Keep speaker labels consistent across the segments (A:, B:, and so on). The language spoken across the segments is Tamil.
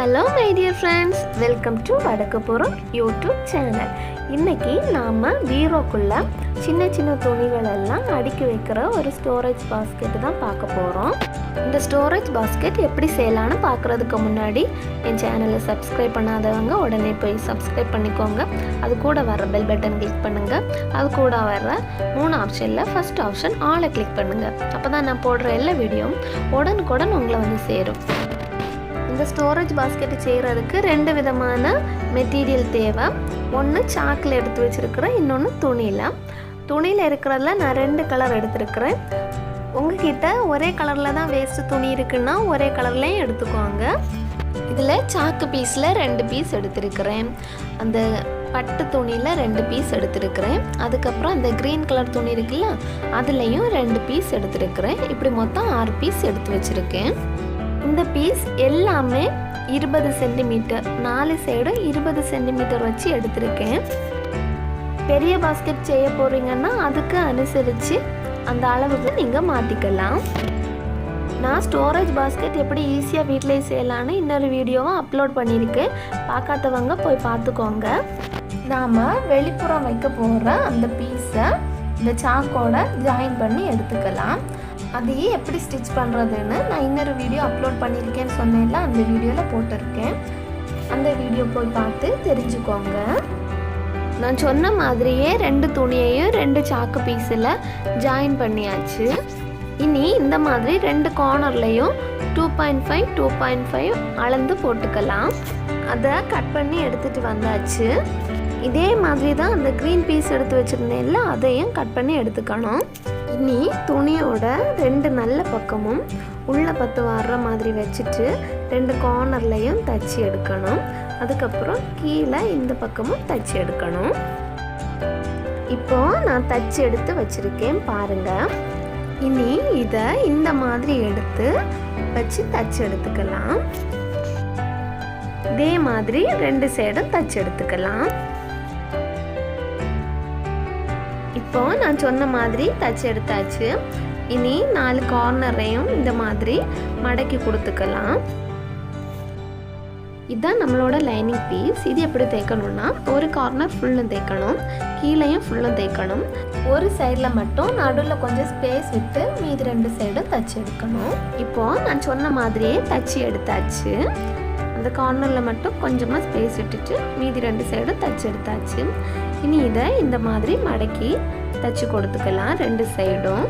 A: Hello my dear friends, welcome to Vadakkuppuram YouTube channel. இன்னைக்கு நாம பீரோக்குள்ள சின்ன சின்ன துணிகள் எல்லாம் அடுக்கி வைக்கிற ஒரு ஸ்டோரேஜ் பாஸ்கெட் தான் பார்க்க போறோம். இந்த ஸ்டோரேஜ் பாஸ்கெட் எப்படி செய்யலாம்னு பார்க்கறதுக்கு முன்னாடி என் சேனலை சப்ஸ்கிரைப் பண்ணாதவங்க உடனே போய் சப்ஸ்கிரைப் பண்ணிக்கோங்க. அது கூட வர பெல் பட்டன் கிளிக் பண்ணுங்க. அது கூட வர 3 ஆப்ஷன்ல ஃபர்ஸ்ட் ஆப்ஷன் ஆலை கிளிக் பண்ணுங்க. அப்பதான் நான் போடுற எல்லா வீடியோவும் உடனுக்குடன் உங்களை வந்து சேரும். இந்த ஸ்டோரேஜ் பாஸ்கெட் செய்கிறதுக்கு 2 விதமான மெட்டீரியல் தேவை. ஒன்று சாக்கில் எடுத்து வச்சுருக்கிறேன், இன்னொன்று துணியில் இருக்கிறதுல நான் 2 கலர் எடுத்துருக்கிறேன். உங்ககிட்ட ஒரே கலரில் தான் வேஸ்ட்டு துணி இருக்குன்னா ஒரே கலர்லேயும் எடுத்துக்கோங்க. இதில் சாக்கு பீஸில் 2 பீஸ் எடுத்துருக்கிறேன், அந்த பட்டு துணியில் 2 பீஸ் எடுத்துருக்கிறேன், அதுக்கப்புறம் அந்த க்ரீன் கலர் துணி இருக்குல்ல அதுலேயும் 2 பீஸ் எடுத்துருக்கிறேன். இப்படி மொத்தம் 6 பீஸ் எடுத்து வச்சுருக்கேன். இந்த பீஸ் எல்லாமே 20 சென்டிமீட்டர், 4 சைடும் 20 சென்டிமீட்டர் வச்சு எடுத்திருக்கேன். பெரிய பாஸ்கெட் செய்ய போகிறீங்கன்னா அதுக்கு அனுசரித்து அந்த அளவுக்கு நீங்கள் மாற்றிக்கலாம். நான் ஸ்டோரேஜ் பாஸ்கெட் எப்படி ஈஸியாக வீட்டிலே செய்யலான்னு இன்னொரு வீடியோவும் அப்லோட் பண்ணியிருக்கேன். பார்க்காதவங்க போய் பார்த்துக்கோங்க. நாம் வெளிப்புறம் வைக்க போகிற அந்த பீஸை இந்த சாக்கோட ஜாயின் பண்ணி எடுத்துக்கலாம். அதையே எப்படி ஸ்டிச் பண்ணுறதுன்னு நான் இன்னொரு வீடியோ அப்லோட் பண்ணியிருக்கேன்னு சொன்னேன்ல, அந்த வீடியோவில் போட்டிருக்கேன். அந்த வீடியோ போய் பார்த்து தெரிஞ்சுக்கோங்க. நான் சொன்ன மாதிரியே 2 துணியையும் 2 சாக்கு பீஸில் ஜாயின் பண்ணியாச்சு. இனி இந்த மாதிரி 2 கார்னர்லையும் 2.5 2.5 அளந்து போட்டுக்கலாம். அதை கட் பண்ணி எடுத்துகிட்டு வந்தாச்சு. இதே மாதிரி தான் அந்த க்ரீன் பீஸ் எடுத்து வச்சுருந்தேன்ல அதையும் கட் பண்ணி எடுத்துக்கணும். இனி துணியோட 2 நல்ல பக்கமும் உள்ள பத்து வர்ற மாதிரி வச்சுட்டு 2 கார்னர்லையும் தச்சு எடுக்கணும். அதுக்கப்புறம் கீழே இந்த பக்கமும் தச்சு எடுக்கணும். இப்போ நான் தச்சு எடுத்து வச்சிருக்கேன் பாருங்க. இனி இதை இந்த மாதிரி எடுத்து வச்சு தச்சு எடுத்துக்கலாம். இதே மாதிரி 2 சைடும் தச்சு எடுத்துக்கலாம். இப்போ நான் சொன்ன மாதிரி தச்சு எடுத்தாச்சு. இனி 4 கார்னரையும் இந்த மாதிரி மடக்கி கொடுத்துக்கலாம். இதுதான் நம்மளோட லைனிங் பீஸ். இது எப்படி தைக்கணும்னா ஒரு கார்னர் ஃபுல்லும் தைக்கணும், கீழேயும் ஃபுல்லும் தைக்கணும். ஒரு சைடில் மட்டும் நடுவில் கொஞ்சம் ஸ்பேஸ் விட்டு மீதி 2 சைடும் தச்சு எடுக்கணும். இப்போ நான் சொன்ன மாதிரியே தச்சு எடுத்தாச்சு. அந்த கார்னரில் மட்டும் கொஞ்சமாக ஸ்பேஸ் விட்டுட்டு மீதி 2 சைடும் தச்சு எடுத்தாச்சு. இனி இதை இந்த மாதிரி மடக்கி தச்சு கொடுத்துக்கலாம் 2 சைடும்.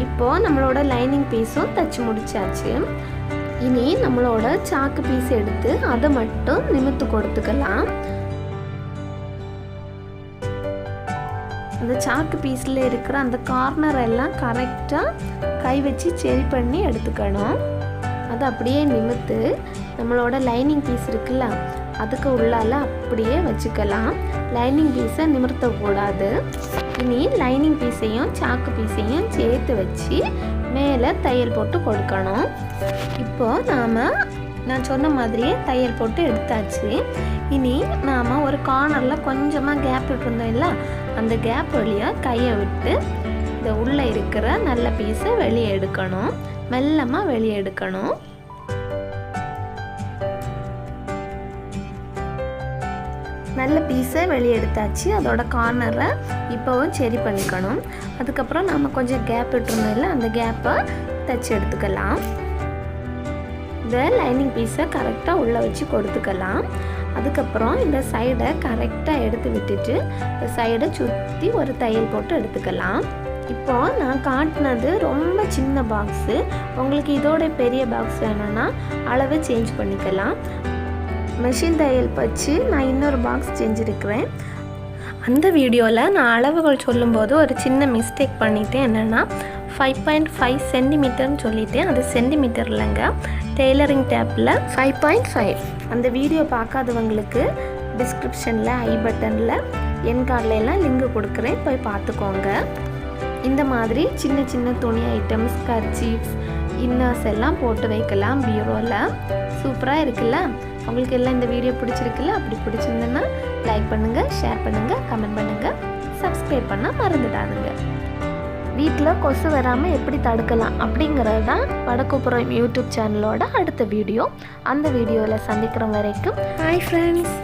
A: இப்போ நம்மளோட லைனிங் பீஸும் தச்சு முடிச்சாச்சு. இனி நம்மளோட சாக்கு பீஸ் எடுத்து அதை மட்டும் நிமித்து கொடுத்துக்கலாம். அந்த சாக்கு பீஸில் இருக்கிற அந்த கார்னர் எல்லாம் கரெக்டாக கை வச்சு சரி பண்ணி எடுத்துக்கணும். அதை அப்படியே நிமித்து நம்மளோட லைனிங் பீஸ் இருக்குல்ல அதுக்கு உள்ளால அப்படியே வச்சுக்கலாம். லைனிங் பீஸை நிமிர்த்தக்கூடாது. இனி லைனிங் பீஸையும் சாக்கு பீஸையும் சேர்த்து வச்சு மேலே தையல் போட்டு கொடுக்கணும். இப்போ நான் சொன்ன மாதிரியே தையல் போட்டு எடுத்தாச்சு. இனி நாம் ஒரு கார்னரில் கொஞ்சமாக கேப் விட்டுருந்தோம் இல்லை, அந்த கேப் வழியாக கையை விட்டு இந்த உள்ளே இருக்கிற நல்ல பீஸை வெளியே எடுக்கணும். மெல்லமாக வெளியே எடுக்கணும். நல்ல பீஸை வெளியே எடுத்தாச்சு. அதோட கார்னரை இப்போவும் சரி பண்ணிக்கணும். அதுக்கப்புறம் நம்ம கொஞ்சம் கேப் விட்டுருந்தோம் இல்லை, அந்த கேப்பை தச்சு எடுத்துக்கலாம். இந்த லைனிங் பீஸை கரெக்டாக உள்ளே வச்சு கொடுத்துக்கலாம். அதுக்கப்புறம் இந்த சைடை கரெக்டாக எடுத்து விட்டுட்டு இந்த சைடை சுற்றி ஒரு தையல் போட்டு எடுத்துக்கலாம். இப்போ நான் காட்டினது ரொம்ப சின்ன பாக்ஸு. உங்களுக்கு இதோட பெரிய பாக்ஸ் வேணும்னா அளவை சேஞ்ச் பண்ணிக்கலாம். மெஷின் தையல் வச்சு நான் இன்னொரு பாக்ஸ் செஞ்சுருக்கிறேன். அந்த வீடியோவில் நான் அளவுகள் சொல்லும்போது ஒரு சின்ன மிஸ்டேக் பண்ணிவிட்டேன். என்னென்னா 5.5 சென்டிமீட்டர்னு சொல்லிவிட்டேன். அது சென்டிமீட்டர் இல்லைங்க, டெய்லரிங் டேப்பில் 5.5. அந்த வீடியோ பார்க்காதவங்களுக்கு டிஸ்கிரிப்ஷனில் ஐ பட்டனில் என் கார்டிலெலாம் லிங்க் கொடுக்குறேன், போய் பார்த்துக்கோங்க. இந்த மாதிரி சின்ன சின்ன துணி ஐட்டம்ஸ், கர்ச்சீஃப்ஸ், இன்னர்ஸ் எல்லாம் போட்டு வைக்கலாம் பீரோவில். சூப்பராக இருக்குல்ல? உங்களுக்கு எல்லாம் இந்த வீடியோ பிடிச்சிருக்குல்ல? அப்படி பிடிச்சிருந்ததுன்னா லைக் பண்ணுங்கள், ஷேர் பண்ணுங்கள், கமெண்ட் பண்ணுங்கள், சப்ஸ்கிரைப் பண்ண மறந்துடாதுங்க. வீட்டில் கொசு வராமல் எப்படி தடுக்கலாம் அப்படிங்கிறது தான் வடக்குப்புறம் யூடியூப் சேனலோட அடுத்த வீடியோ. அந்த வீடியோவில் சந்திக்கிற வரைக்கும் ஹாய் ஃப்ரெண்ட்ஸ்.